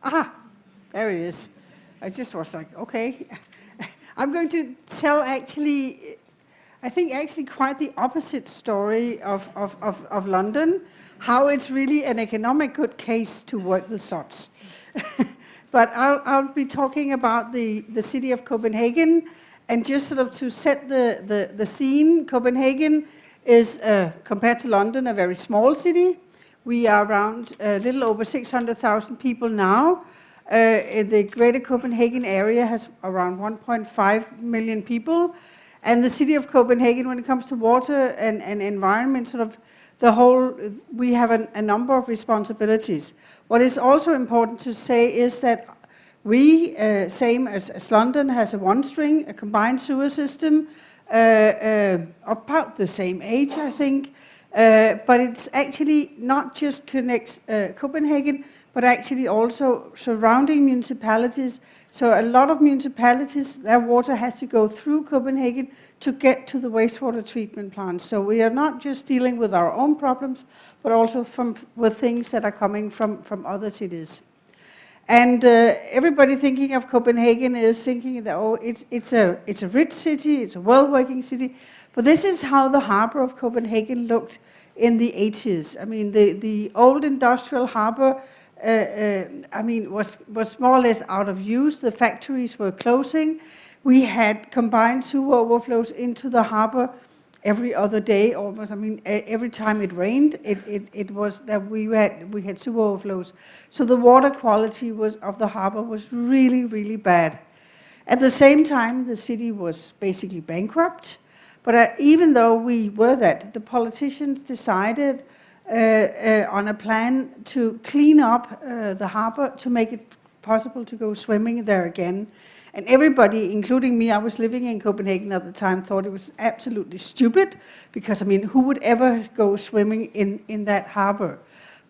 Aha, there he is. I just was like, okay. I'm going to tell actually, I think actually quite the opposite story of London, how it's really an economic good case to work with sods. But I'll be talking about the city of Copenhagen, and just sort of to set the scene. Copenhagen is, compared to London, a very small city. We are around a little over 600,000 people now. The greater Copenhagen area has around 1.5 million people. And the city of Copenhagen, when it comes to water and environment, sort of the whole, we have a number of responsibilities. What is also important to say is that we, same as London, has a one-string, a combined sewer system, about the same age, I think. But it's actually not just connects Copenhagen, but actually also surrounding municipalities. So a lot of municipalities, their water has to go through Copenhagen to get to the wastewater treatment plants. So we are not just dealing with our own problems, but also with things that are coming from other cities. And everybody thinking of Copenhagen is thinking that, oh, it's a rich city, it's a well-working city. But this is how the harbor of Copenhagen looked in the 80s. I mean, the old industrial harbor, was more or less out of use. The factories were closing. We had combined sewer overflows into the harbor every other day almost. I mean, every time it rained, it was that we had sewer overflows. So the water quality of the harbor was really, really bad. At the same time, the city was basically bankrupt. But even though we were that, the politicians decided on a plan to clean up the harbor to make it possible to go swimming there again. And everybody, including me, I was living in Copenhagen at the time, thought it was absolutely stupid, because, I mean, who would ever go swimming in that harbor?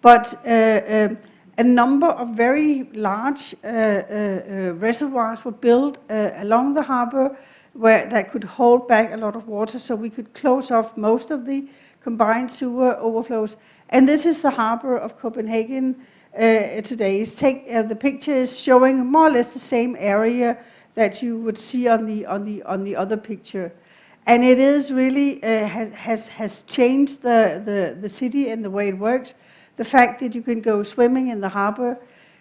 But a number of very large reservoirs were built along the harbor that could hold back a lot of water, so we could close off most of the combined sewer overflows. And this is the harbor of Copenhagen today. The picture is showing more or less the same area that you would see on the other picture. And it is really has changed the city and the way it works. The fact that you can go swimming in the harbor.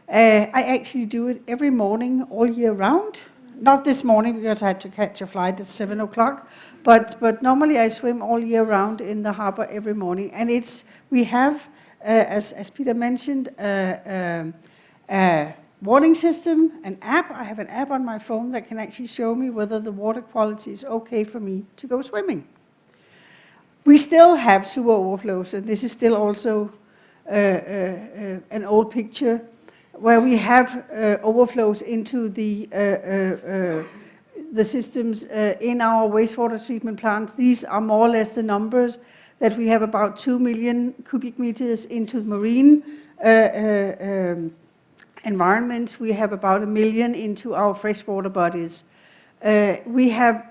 I actually do it every morning all year round. Not this morning because I had to catch a flight at 7 o'clock, but normally I swim all year round in the harbor every morning. And we have, as Peter mentioned, a warning system, an app. I have an app on my phone that can actually show me whether the water quality is okay for me to go swimming. We still have sewer overflows, and this is still also an old picture where we have overflows into the systems in our wastewater treatment plants. These are more or less the numbers that we have, about 2 million cubic meters into the marine environment. We have about 1 million into our freshwater bodies. We have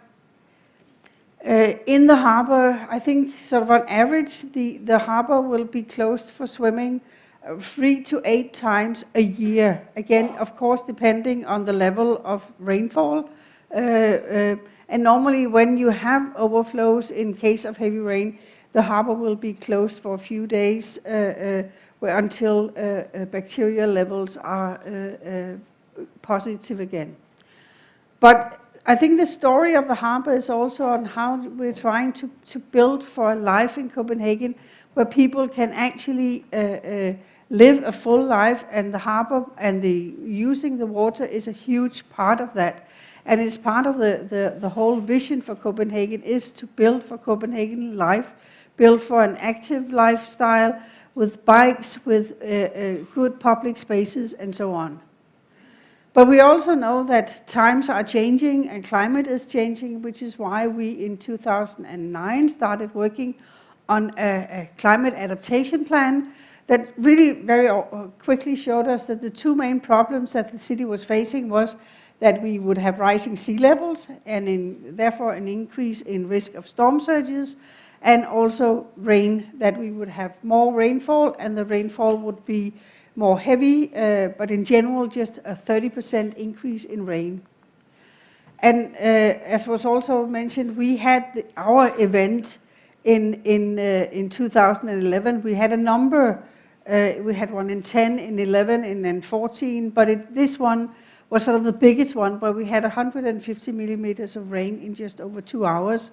in the harbor, I think sort of on average, the harbor will be closed for swimming 3 to 8 times a year. Again, of course, depending on the level of rainfall. And normally when you have overflows in case of heavy rain, the harbor will be closed for a few days until bacterial levels are positive again. But I think the story of the harbor is also on how we're trying to build for a life in Copenhagen where people can actually live a full life, and the harbor and using the water is a huge part of that. And it's part of the whole vision for Copenhagen is to build for Copenhagen life, build for an active lifestyle with bikes, with good public spaces and so on. But we also know that times are changing and climate is changing, which is why we in 2009 started working on a climate adaptation plan that really very quickly showed us that the 2 main problems that the city was facing was that we would have rising sea levels and therefore an increase in risk of storm surges, and also rain, that we would have more rainfall and the rainfall would be more heavy, but in general just a 30% increase in rain. And as was also mentioned, we had our event in 2011. We had a number. We had one in 10, in 11, and in 14. But this one was sort of the biggest one, where we had 150 millimeters of rain in just over 2 hours,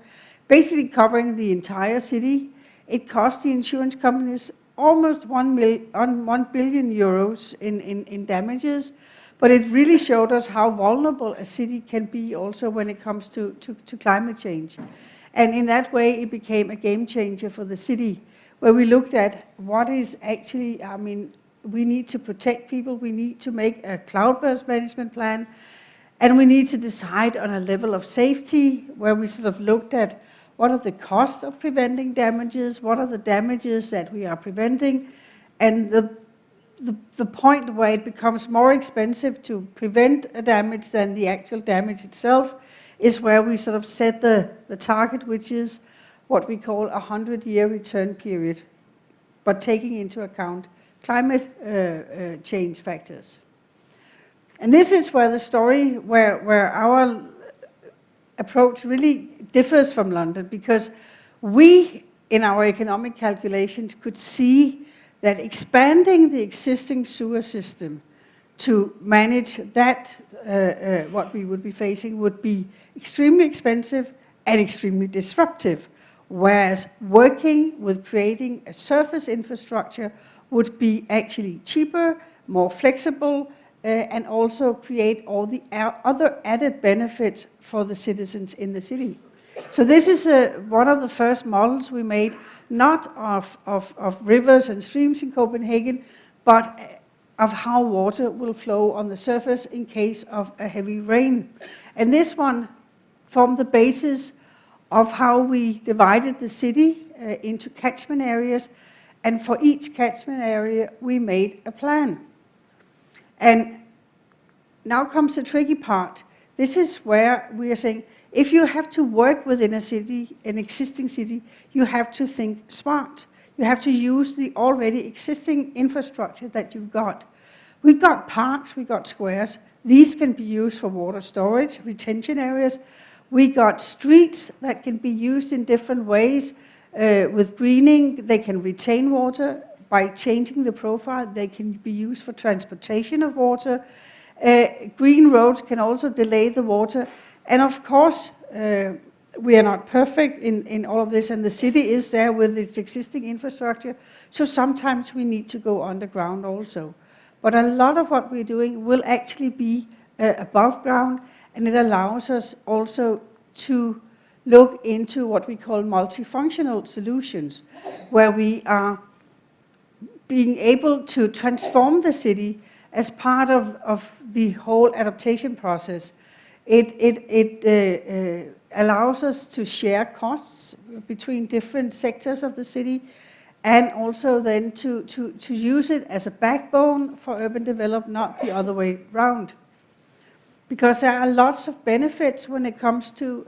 basically covering the entire city. It cost the insurance companies almost 1 billion euros in damages. But it really showed us how vulnerable a city can be also when it comes to climate change. And in that way, it became a game changer for the city, where we looked at what is actually, I mean, we need to protect people, we need to make a Cloudburst Management Plan, and we need to decide on a level of safety, where we sort of looked at what are the costs of preventing damages, what are the damages that we are preventing, and the point where it becomes more expensive to prevent a damage than the actual damage itself is where we sort of set the target, which is what we call a 100-year return period, but taking into account climate change factors. And this is where the story, where our approach really differs from London, because we, in our economic calculations, could see that expanding the existing sewer system to manage that, what we would be facing, would be extremely expensive and extremely disruptive, whereas working with creating a surface infrastructure would be actually cheaper, more flexible, and also create all the other added benefits for the citizens in the city. So this is one of the first models we made, not of rivers and streams in Copenhagen, but of how water will flow on the surface in case of a heavy rain. And this one formed the basis of how we divided the city into catchment areas, and for each catchment area we made a plan. And now comes the tricky part. This is where we are saying, if you have to work within a city, an existing city, you have to think smart. You have to use the already existing infrastructure that you've got. We've got parks, we've got squares. These can be used for water storage, retention areas. We got streets that can be used in different ways. With greening, they can retain water. By changing the profile, they can be used for transportation of water. Green roads can also delay the water. And of course, we are not perfect in all of this, and the city is there with its existing infrastructure, so sometimes we need to go underground also. But a lot of what we're doing will actually be above ground, and it allows us also to look into what we call multifunctional solutions, where we are being able to transform the city as part of the whole adaptation process. It allows us to share costs between different sectors of the city, and also then to use it as a backbone for urban development, not the other way around. Because there are lots of benefits when it comes to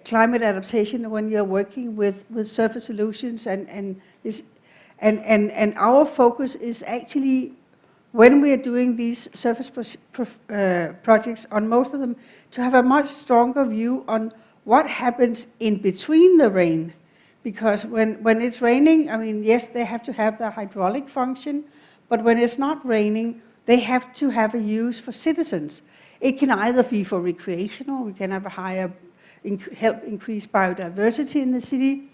climate adaptation when you're working with surface solutions, and our focus is actually, when we are doing these surface projects, on most of them, to have a much stronger view on what happens in between the rain. Because when it's raining, I mean, yes, they have to have the hydraulic function, but when it's not raining, they have to have a use for citizens. It can either be for recreational, we can have a higher, help increase biodiversity in the city.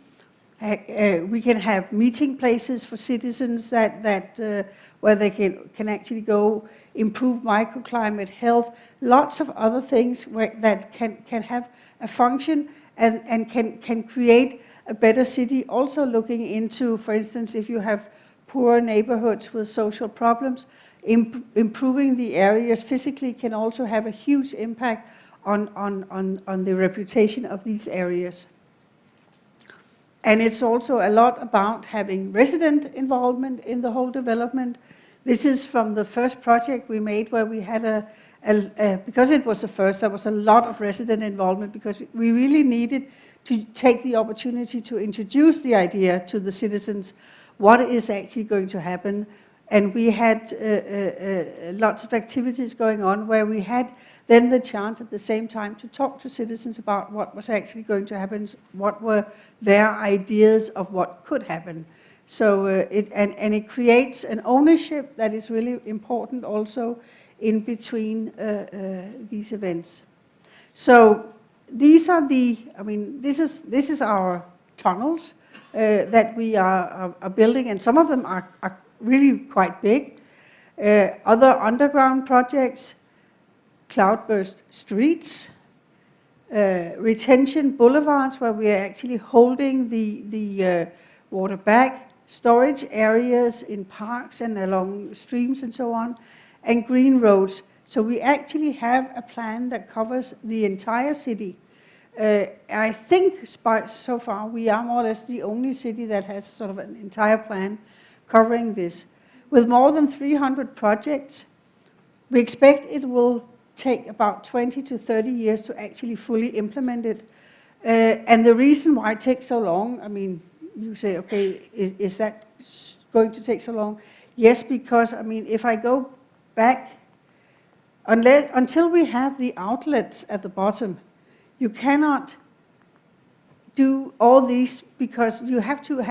We can have meeting places for citizens where they can actually go, improve microclimate, health, lots of other things that can have a function and can create a better city. Also looking into, for instance, if you have poor neighborhoods with social problems, improving the areas physically can also have a huge impact on the reputation of these areas. And it's also a lot about having resident involvement in the whole development. This is from the first project we made, where we had because it was the first, there was a lot of resident involvement, because we really needed to take the opportunity to introduce the idea to the citizens. what is actually going to happen. And we had lots of activities going on where we had then the chance at the same time to talk to citizens about what was actually going to happen, what were their ideas of what could happen. So it creates an ownership that is really important also in between these events. So these are this is our tunnels that we are building, and some of them are really quite big. Other underground projects, cloudburst streets, retention boulevards where we are actually holding the water back, storage areas in parks and along streams and so on, and green roads. So we actually have a plan that covers the entire city. I think so far we are more or less the only city that has sort of an entire plan covering this. With more than 300 projects, we expect it will take about 20 to 30 years to actually fully implement it. And the reason why it takes so long, I mean, you say, okay, is that going to take so long? Yes, because, I mean, if I go back, until we have the outlets at the bottom, you cannot do all these, because you have to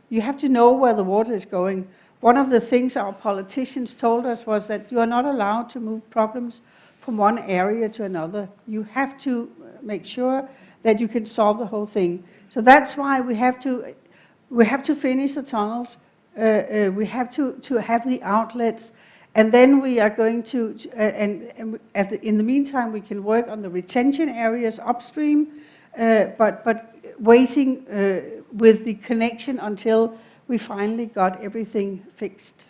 you have to know where the water is going. One of the things our politicians told us was that you are not allowed to move problems from one area to another. You have to make sure that you can solve the whole thing. So that's why we have to finish the tunnels. We have to have the outlets, and then we are going to in the meantime we can work on the retention areas upstream, but waiting with the connection until we finally got everything fixed.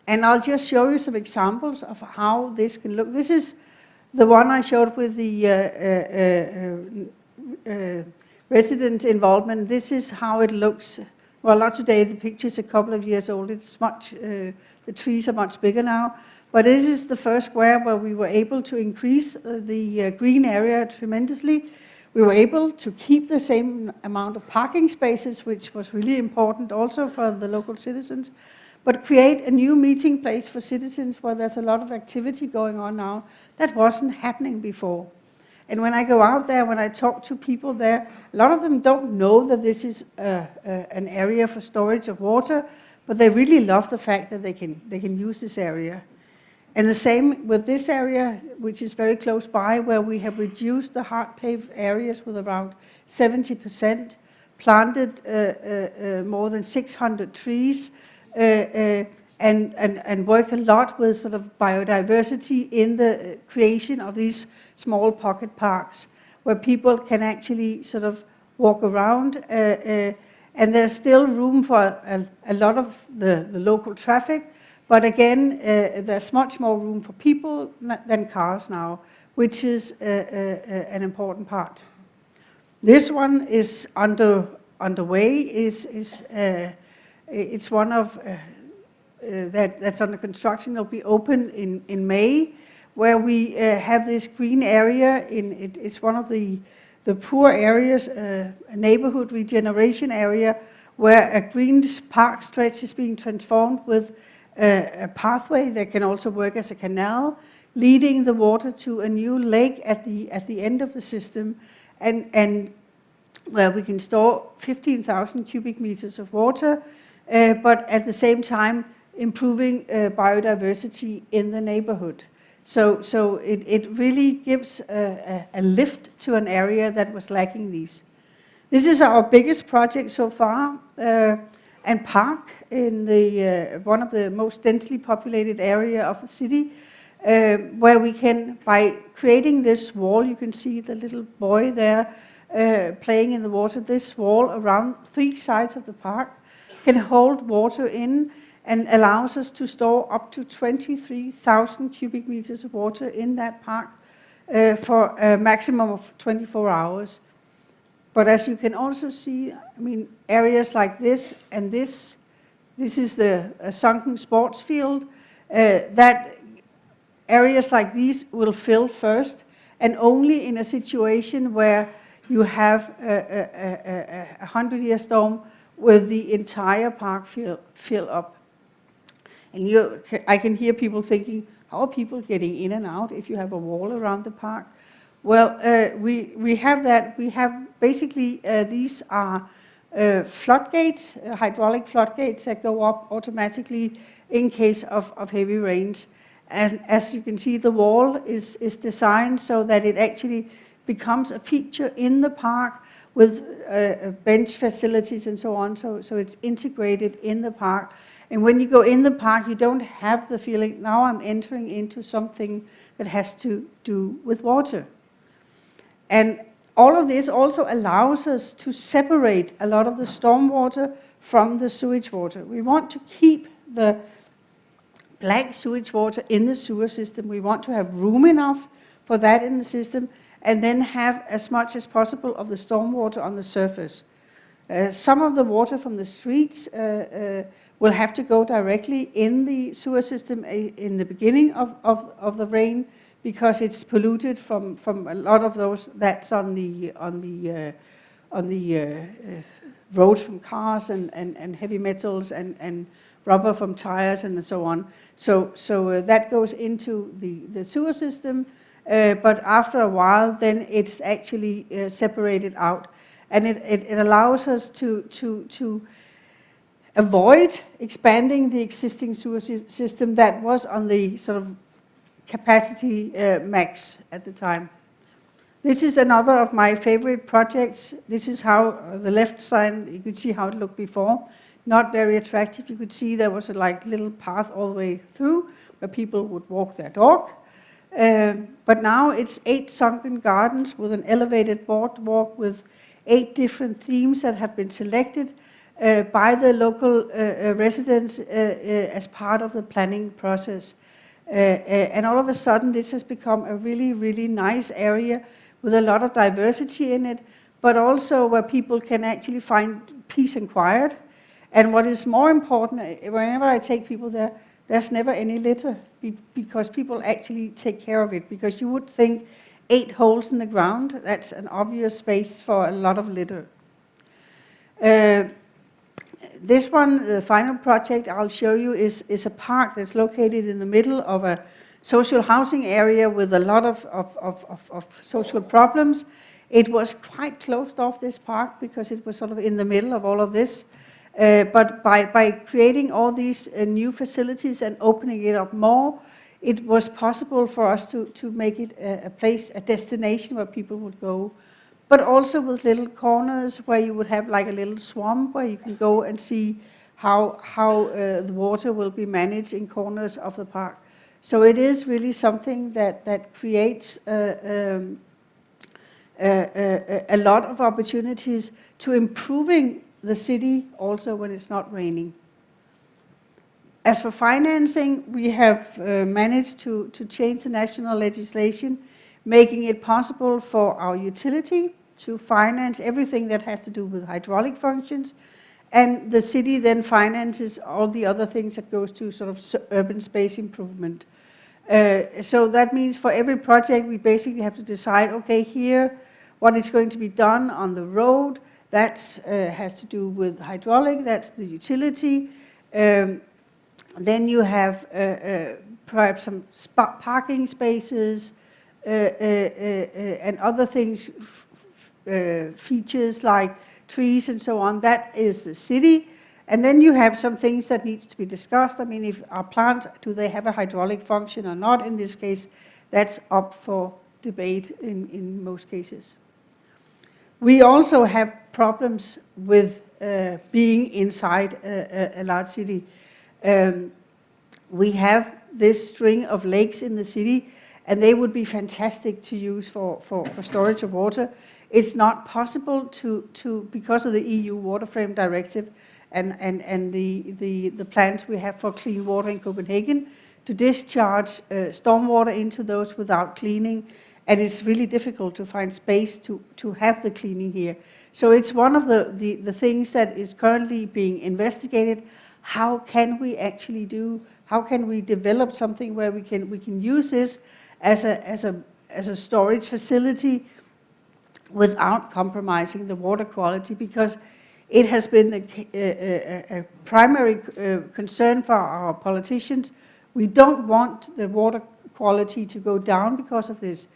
And I'll just show you some examples of how this can look. This is the one I showed with the resident involvement. This is how it looks. Well, not today, the picture's a couple of years old. It's much, the trees are much bigger now. But this is the first square where we were able to increase the green area tremendously. We were able to keep the same amount of parking spaces, which was really important also for the local citizens, but create a new meeting place for citizens where there's a lot of activity going on now that wasn't happening before. And when I go out there, when I talk to people there, a lot of them don't know that this is an area for storage of water, but they really love the fact that they can use this area. And the same with this area, which is very close by, where we have reduced the hard paved areas with around 70%, planted more than 600 trees, and work a lot with sort of biodiversity in the creation of these small pocket parks, where people can actually sort of walk around, and there's still room for a lot of the local traffic. But again, there's much more room for people than cars now, which is an important part. This one is underway. It's one of that's under construction. It'll be open in May, where we have this green area. It's one of the poor areas, a neighborhood regeneration area, where a green park stretch is being transformed with a pathway that can also work as a canal, leading the water to a new lake at the end of the system, and where we can store 15,000 cubic meters of water, but at the same time improving biodiversity in the neighborhood. So it really gives a lift to an area that was lacking these. This is our biggest project so far, and park in the one of the most densely populated area of the city, where we can, by creating this wall, you can see the little boy there playing in the water. This wall around 3 sides of the park can hold water in and allows us to store up to 23,000 cubic meters of water in that park for a maximum of 24 hours. But as you can also see, I mean, areas like this, and this is the sunken sports field, that areas like these will fill first, and only in a situation where you have 100-year storm with the entire park fill up. And I can hear people thinking, how are people getting in and out if you have a wall around the park? Well, we have that. We have basically, these are floodgates, hydraulic floodgates that go up automatically in case of heavy rains. And as you can see, the wall is designed so that it actually becomes a feature in the park with bench facilities and so on. So it's integrated in the park. And when you go in the park, you don't have the feeling, now I'm entering into something that has to do with water. And all of this also allows us to separate a lot of the stormwater from the sewage water. We want to keep the black sewage water in the sewer system. We want to have room enough for that in the system, and then have as much as possible of the stormwater on the surface. Some of the water from the streets will have to go directly in the sewer system in the beginning of the rain, because it's polluted from a lot of those that's on the roads from cars and heavy metals and rubber from tires and so on. So that goes into the sewer system, but after a while, then it's actually separated out, and it allows us to avoid expanding the existing sewer system that was on the sort of capacity max at the time. This is another of my favorite projects. This is how the left side, you could see how it looked before. Not very attractive. You could see there was a little path all the way through where people would walk their dog. But now it's 8 sunken gardens with an elevated boardwalk with 8 different themes that have been selected by the local residents as part of the planning process. And all of a sudden, this has become a really, really nice area with a lot of diversity in it, but also where people can actually find peace and quiet. And what is more important, whenever I take people there, there's never any litter, because people actually take care of it. Because you would think 8 holes in the ground, that's an obvious space for a lot of litter. This one, the final project I'll show you, is a park that's located in the middle of a social housing area with a lot of social problems. It was quite closed off, this park, because it was sort of in the middle of all of this. But by creating all these new facilities and opening it up more, it was possible for us to make it a place, a destination where people would go. But also with little corners where you would have like a little swamp where you can go and see how the water will be managed in corners of the park. So it is really something that creates a lot of opportunities to improving the city also when it's not raining. As for financing, we have managed to change the national legislation, making it possible for our utility to finance everything that has to do with hydraulic functions, and the city then finances all the other things that goes to sort of urban space improvement. So that means for every project we basically have to decide, okay, here what is going to be done on the road, that has to do with hydraulic, that's the utility. Then you have perhaps some parking spaces and other things, features like trees and so on. That is the city. And then you have some things that needs to be discussed. I mean, if our plants, do they have a hydraulic function or not? In this case, that's up for debate in most cases. We also have problems with being inside a large city. We have this string of lakes in the city, and they would be fantastic to use for storage of water. It's not possible to because of the EU Water Frame Directive and the plans we have for clean water in Copenhagen, to discharge stormwater into those without cleaning. And it's really difficult to find space to have the cleaning here. So it's one of the things that is currently being investigated. How can we actually how can we develop something where we can use this as a storage facility without compromising the water quality? Because It has been a primary concern for our politicians. We don't want the water quality to go down because of this.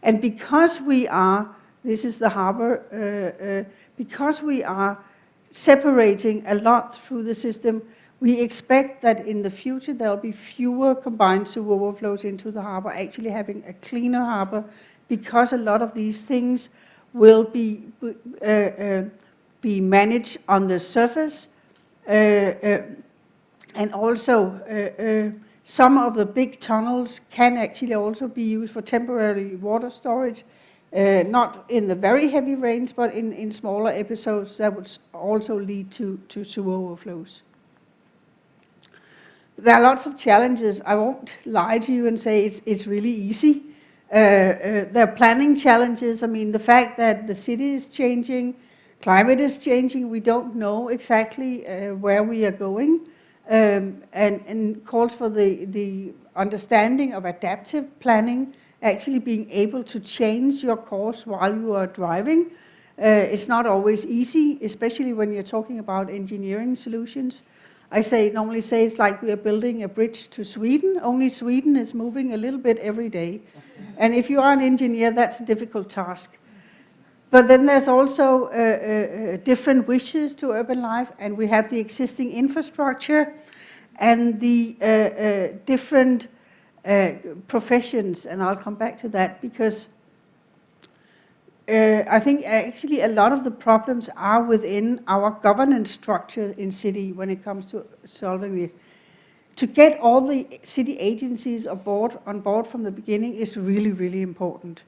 And because we are, this is the harbor, because we are separating a lot through the system, we expect that in the future there will be fewer combined sewer overflows into the harbor, actually having a cleaner harbor, because a lot of these things will be managed on the surface, and also some of the big tunnels can actually also be used for temporary water storage, not in the very heavy rains, but in smaller episodes that would also lead to sewer overflows. There are lots of challenges. I won't lie to you and say it's really easy. There are planning challenges. I mean, the fact that the city is changing, climate is changing, we don't know exactly where we are going, and calls for the understanding of adaptive planning, actually being able to change your course while you are driving. It's not always easy, especially when you're talking about engineering solutions. I normally say it's like we are building a bridge to Sweden, only Sweden is moving a little bit every day. And if you are an engineer, that's a difficult task. But then there's also different wishes to urban life, and we have the existing infrastructure and the different professions, and I'll come back to that, because I think actually a lot of the problems are within our governance structure in city when it comes to solving this. To get all the city agencies on board from the beginning is really, really important,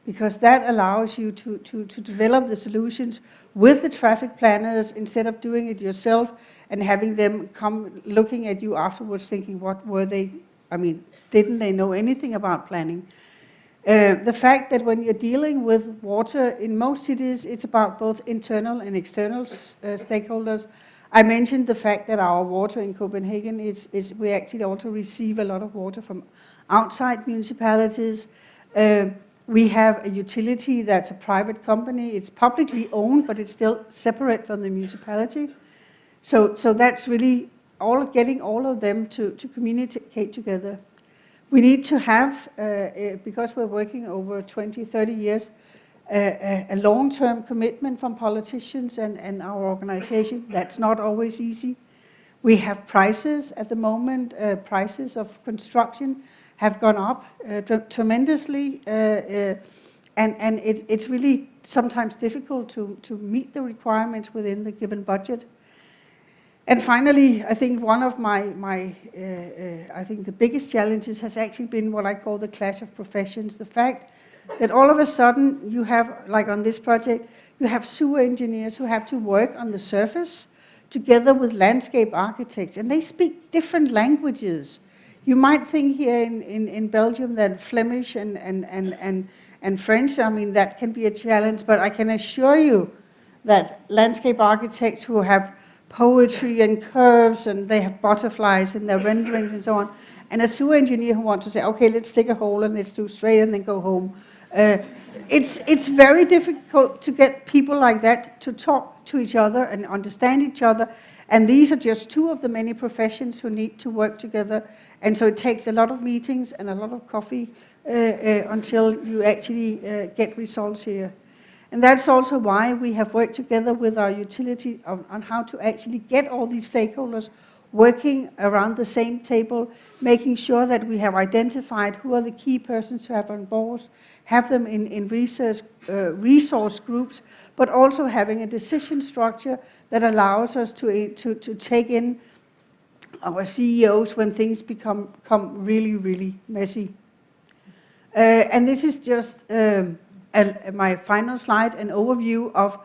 because that allows you to develop the solutions with the traffic planners instead of doing it yourself and having them come looking at you afterwards thinking, what were they, didn't they know anything about planning? The fact that when you're dealing with water in most cities, it's about both internal and external stakeholders. I mentioned the fact that our water in Copenhagen we actually also receive a lot of water from outside municipalities. We have a utility that's a private company. It's publicly owned, but it's still separate from the municipality. So that's really getting all of them to communicate together. We need to have, because we're working over 20, 30 years, a long-term commitment from politicians and our organization. That's not always easy. We have prices at the moment. Prices of construction have gone up tremendously, and it's really sometimes difficult to meet the requirements within the given budget. And finally, I think one of I think the biggest challenges has actually been what I call the clash of professions. The fact that all of a sudden you have, like on this project, you have sewer engineers who have to work on the surface together with landscape architects, and they speak different languages. You might think here in Belgium that Flemish and French, that can be a challenge, but I can assure you that landscape architects who have poetry and curves, and they have butterflies in their renderings and so on, and a sewer engineer who wants to say, okay, let's dig a hole and let's do straight and then go home. It's very difficult to get people like that to talk to each other and understand each other, and these are just two of the many professions who need to work together, and so it takes a lot of meetings and a lot of coffee until you actually get results here. And that's also why we have worked together with our utility on how to actually get all these stakeholders working around the same table, making sure that we have identified who are the key persons to have on board, have them in resource groups, but also having a decision structure that allows us to take in our CEOs when things become really, really messy. And this is just my final slide, an overview of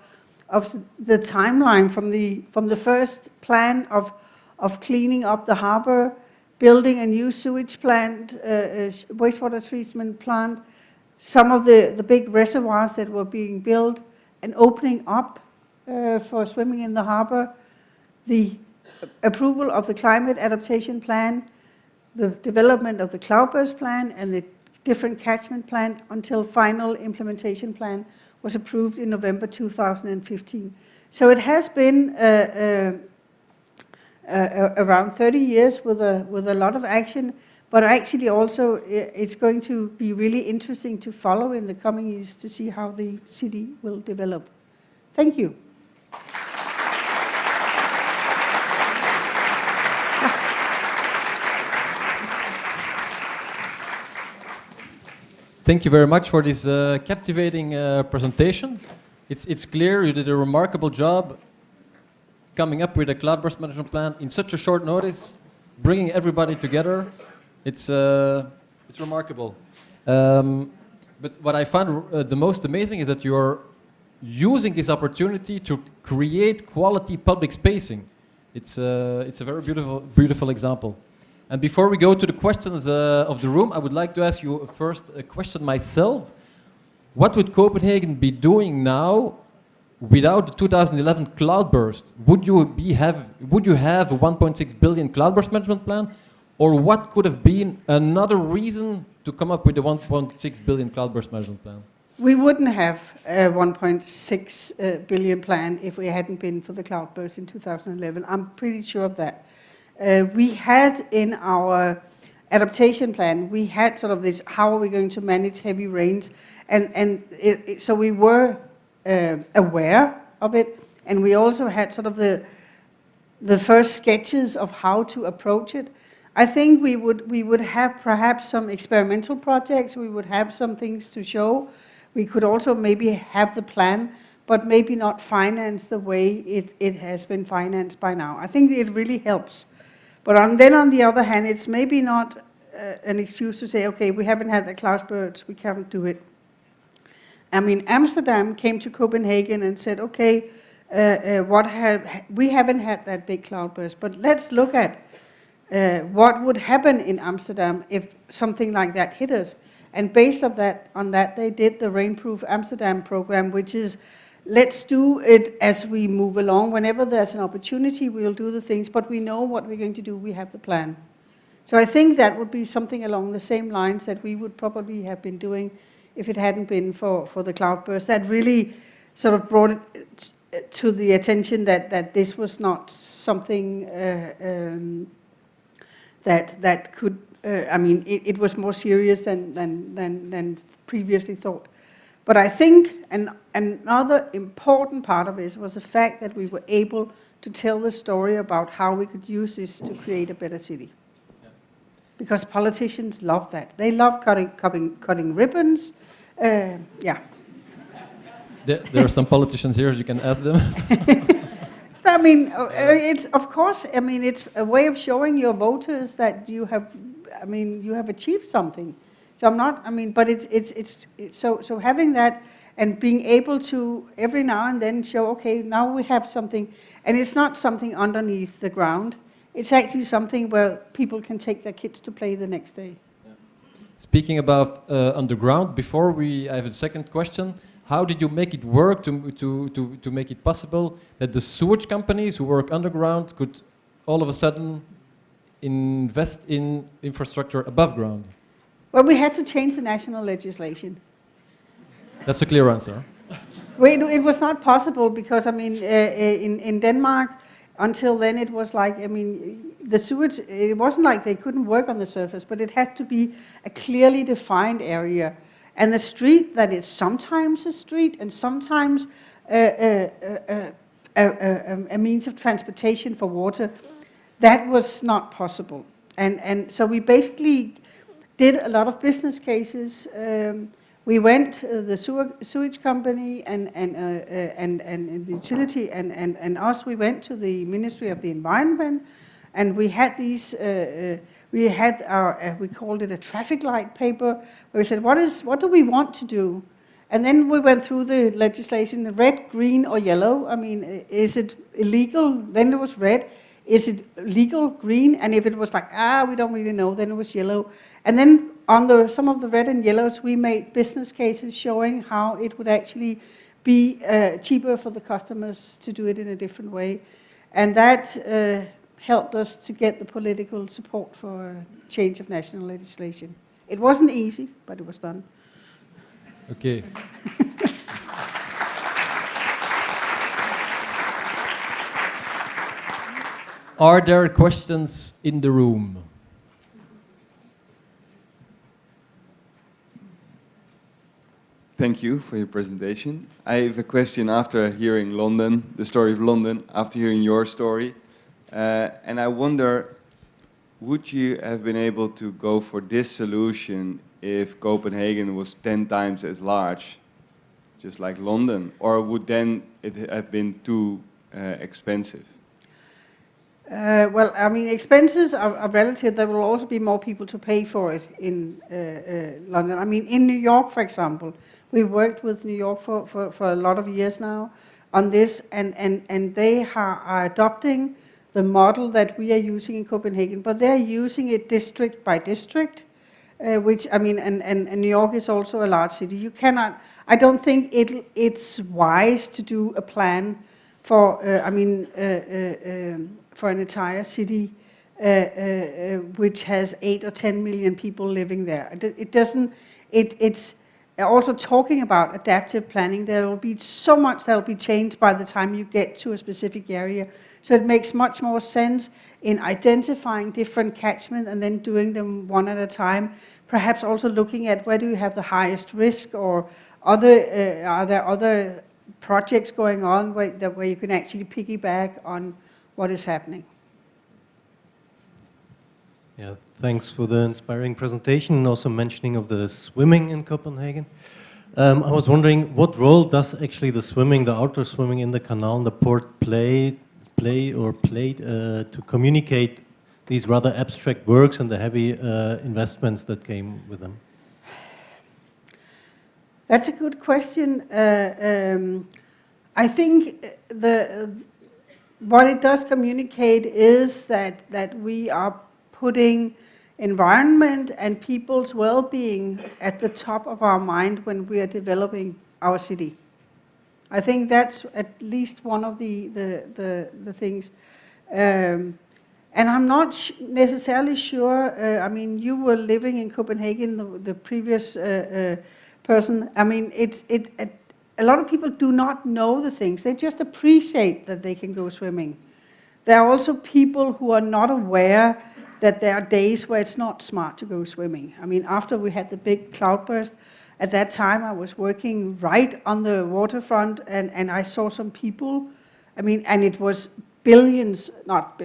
the timeline from the first plan of cleaning up the harbor, building a new sewage plant, wastewater treatment plant, some of the big reservoirs that were being built, and opening up for swimming in the harbor, the approval of the climate adaptation plan, the development of the Cloudburst plan, and the different catchment plan until final implementation plan was approved in November 2015. So it has been around 30 years with a lot of action, but actually also it's going to be really interesting to follow in the coming years to see how the city will develop. Thank you. Thank you very much for this captivating presentation. It's clear you did a remarkable job coming up with a Cloudburst Management Plan in such a short notice, bringing everybody together. It's remarkable. But what I found the most amazing is that you're using this opportunity to create quality public spacing. It's a very beautiful example. And before we go to the questions of the room, I would like to ask you first a question myself. What would Copenhagen be doing now without the 2011 Cloudburst? Would you have a 1.6 billion Cloudburst Management Plan? Or what could have been another reason to come up with the 1.6 billion Cloudburst Management Plan? We wouldn't have a 1.6 billion plan if we hadn't been for the Cloudburst in 2011. I'm pretty sure of that. We had in our adaptation plan, we had sort of this, how are we going to manage heavy rains? So we were aware of it, and we also had sort of the first sketches of how to approach it. I think we would have perhaps some experimental projects, we would have some things to show. We could also maybe have the plan, but maybe not finance the way it has been financed by now. I think it really helps. But then on the other hand, it's maybe not an excuse to say, okay, we haven't had the Cloudburst, we can't do it. I mean, Amsterdam came to Copenhagen and said, okay, we haven't had that big Cloudburst, but let's look at what would happen in Amsterdam if something like that hit us. And based on that, they did the Rainproof Amsterdam program, which is, let's do it as we move along. Whenever there's an opportunity, we'll do the things, but we know what we're going to do, we have the plan. So I think that would be something along the same lines that we would probably have been doing if it hadn't been for the Cloudburst. That really sort of brought it to the attention that this was not something that could, it was more serious than previously thought. But I think another important part of it was the fact that we were able to tell the story about how we could use this to create a better city. Yeah. Because politicians love that. They love cutting ribbons. Yeah. There are some politicians here, you can ask them. I mean, it's, of course, I mean, it's a way of showing your voters that you have, you have achieved something. So I'm not, but it's so having that and being able to every now and then show, okay, now we have something, and it's not something underneath the ground. It's actually something where people can take their kids to play the next day. Yeah. Speaking about underground, I have a second question. How did you make it work to make it possible that the sewage companies who work underground could all of a sudden invest in infrastructure above ground? Well, we had to change the national legislation. That's a clear answer. It was not possible because, in Denmark, until then it was like, the sewage, it wasn't like they couldn't work on the surface, but it had to be a clearly defined area. And the street that is sometimes a street and sometimes a means of transportation for water, that was not possible. And so we basically did a lot of business cases. We went, the sewage company and the utility and us, we went to the Ministry of the Environment, and we had these, we had our, we called it a traffic light paper, where we said, what do we want to do? And then we went through the legislation, red, green, or yellow. Is it illegal? Then it was red. Is it legal? Green. And if it was like, we don't really know, then it was yellow. And then on some of the red and yellows, we made business cases showing how it would actually be cheaper for the customers to do it in a different way. And that helped us to get the political support for a change of national legislation. It wasn't easy, but it was done. Okay. Are there questions in the room? Thank you for your presentation. I have a question after hearing London, the story of London, after hearing your story. And I wonder, would you have been able to go for this solution if Copenhagen was 10 times as large, just like London? Or would then it have been too expensive? Well, I mean, expenses are relative. There will also be more people to pay for it in London. I mean, in New York, for example, we've worked with New York for a lot of years now on this, and they are adopting the model that we are using in Copenhagen, but they're using it district by district, which, I mean, and New York is also a large city. You cannot, I don't think it's wise to do a plan for, for an entire city which has 8 or 10 million people living there. It doesn't, it's also talking about adaptive planning. There will be so much that will be changed by the time you get to a specific area. So it makes much more sense in identifying different catchments and then doing them one at a time. Perhaps also looking at where do you have the highest risk, or other, are there other projects going on where you can actually piggyback on what is happening. Yeah, thanks for the inspiring presentation and also mentioning of the swimming in Copenhagen. I was wondering, what role does actually the swimming, the outdoor swimming in the canal and the port played to communicate these rather abstract works and the heavy investments that came with them? That's a good question. I think what it does communicate is that we are putting environment and people's well-being at the top of our mind when we are developing our city. I think that's at least one of the things. And I'm not necessarily sure, I mean, you were living in Copenhagen, the previous person. I mean, a lot of people do not know the things. They just appreciate that they can go swimming. There are also people who are not aware that there are days where it's not smart to go swimming. I mean, after we had the big cloudburst, at that time I was working right on the waterfront, and I saw some people, I mean, and it was billions,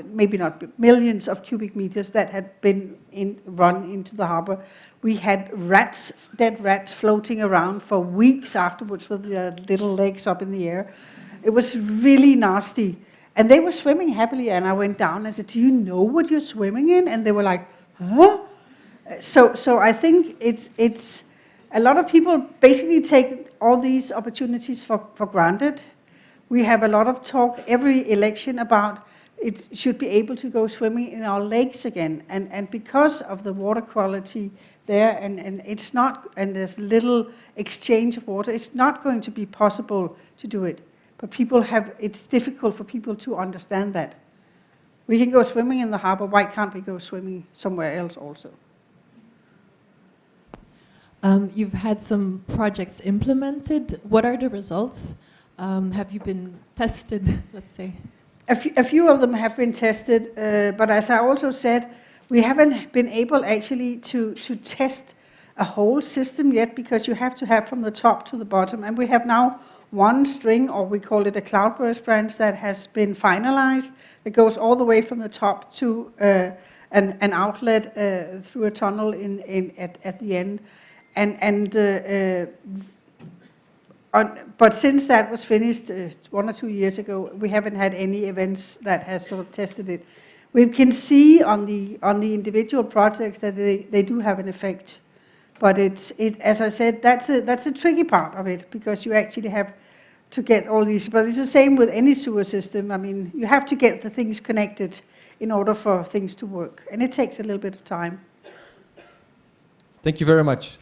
maybe not millions of cubic meters that had been run into the harbor. We had rats, dead rats, floating around for weeks afterwards with their little legs up in the air. It was really nasty. And they were swimming happily, and I went down and said, "Do you know what you're swimming in?" And they were like, "Huh?" So I think it's a lot of people basically take all these opportunities for granted. We have a lot of talk every election about it should be able to go swimming in our lakes again, and because of the water quality there, and it's not, and there's little exchange of water, it's not going to be possible to do it. But it's difficult for people to understand that. We can go swimming in the harbor, why can't we go swimming somewhere else also? You've had some projects implemented. What are the results? Have you been tested, let's say? A few of them have been tested, but as I also said, we haven't been able actually to test a whole system yet, because you have to have from the top to the bottom, and we have now one string, or we call it a Cloudburst branch, that has been finalized. It goes all the way from the top to an outlet through a tunnel at the end. But since that was finished 1 or 2 years ago, we haven't had any events that has sort of tested it. We can see on the individual projects that they do have an effect. But as I said, that's a tricky part of it, because you actually have to get all these. But it's the same with any sewer system. I mean, you have to get the things connected in order for things to work, and it takes a little bit of time. Thank you very much.